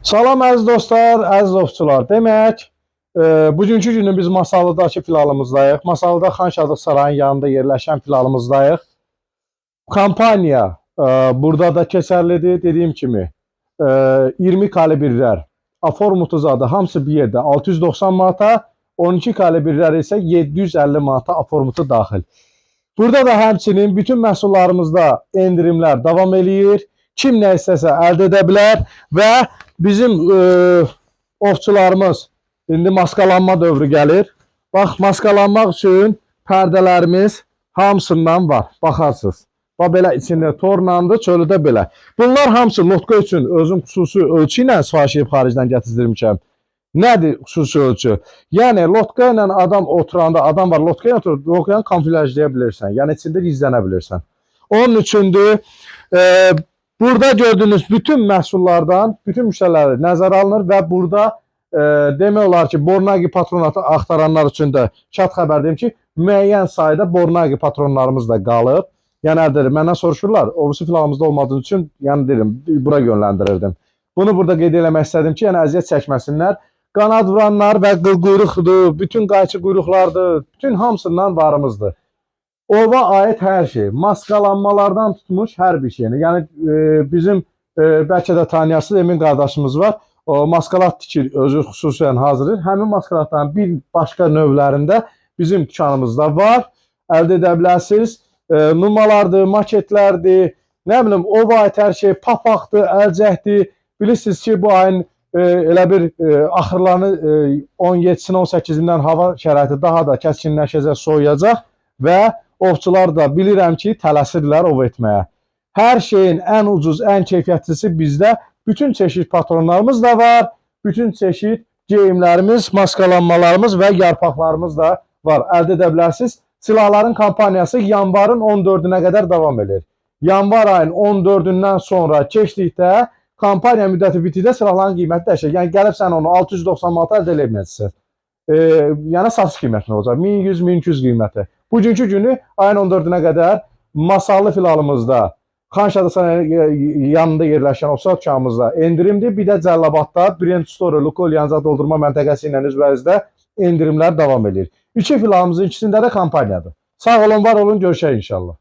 Salam əziz dostlar, əziz ovçular. Demək, bugünkü günü biz Masallıdakı filalımızdayıq. Masallıda Xan Şadıq sarayının yanında yerləşən filalımızdayıq. Kampaniya burada da keçərlidir. Dediyim kimi 20 kalibrlər Aformut zadı hamısı bir yerdə 690 manata, 12 kalibrlər isə 750 manata Aformutu daxil. Burada da həmçinin bütün məhsullarımızda endirimlər davam eləyir. Kim nə istəsə əldə edə bilər və bizim ovçularımız indi maskalanma dövrü gəlir. Bax, maskalanmaq üçün pərdələrimiz hamısından var. Baxarsınız. Bax, belə içində tornandı, çölüdə belə. Bunlar hamısı lotka üçün özüm xüsusi ölçü ilə sifariş edib xaricdən gətirdirmişəm. Nədir xüsusi ölçü? Yəni, lotka ilə adam oturanda, adam var, lotka ilə oturur, lotka ilə kamuflajlaya bilirsən. Yəni, içində gizlənə bilirsən. Onun üçündür, burada gördüyünüz bütün məhsullardan, bütün müştəriləri nəzərə alınır və burada demək olar ki, Bornagi patronatı axtaranlar üçün də şad xəbər deyim ki, müəyyən sayda Bornagi patronlarımız da qalıb. Yəni, məndən soruşurlar, orusu filanımızda olmadığı üçün, yəni deyirəm, bura yönləndirirdim. Bunu burada qeyd eləmək istədim ki, yəni əziyyət çəkməsinlər. Qanad vuranlar və quyruqdur, bütün qayçı quyruqlardır, bütün hamısından varımızdır. Ova aid hər şey, maskalanmalardan tutmuş hər bir şeyini. Yəni, bizim bəlkə də tanıyasız Emin qardaşımız var, o maskalat tikir, özü xüsusən hazırdır. Həmin maskalatların bir başqa növlərində bizim dükanımızda var, əldə edə bilərsiniz. Numalardır, maketlərdir, nə bilim, ova aid hər şey, papaqdır, əlcəkdir. Bilirsiniz ki, bu ayın elə bir axırlarını 17-dən 18-dən hava şəraiti daha da kəskinləşəcək, soyuyacaq və ovçular da bilirəm ki, tələsirlər ov etməyə. Hər şeyin ən ucuz, ən keyfiyyətlisi bizdə. Bütün çeşid patronlarımız da var, bütün çeşid geyimlərimiz, maskalanmalarımız və yarpaqlarımız da var. Əldə edə bilərsiniz. Silahların kampaniyası yanvarın 14-nə qədər davam edir. Yanvar ayın 14-dən sonra keçdikdə kampaniya müddəti bitdikdə silahların qiyməti dəyişir. Yəni, gəlib sən onu 690 manata əldə eləməyəcəksən. Yəni, satış qiyməti olacaq. 1100-1200 qiyməti. Bugünkü günü ayın 14-nə qədər Masallı filalımızda, Xan Şadıq sarayının yanında yerləşən Ovçular dükanımızda endirimdir. Bir də Cəllabadda Brent Store, Lukol yanacaq doldurma məntəqəsi ilə üzbərizdə endirimlər davam edir. İki filalımızın ikisində də kampaniyadır. Sağ olun, var olun, görüşək inşallah.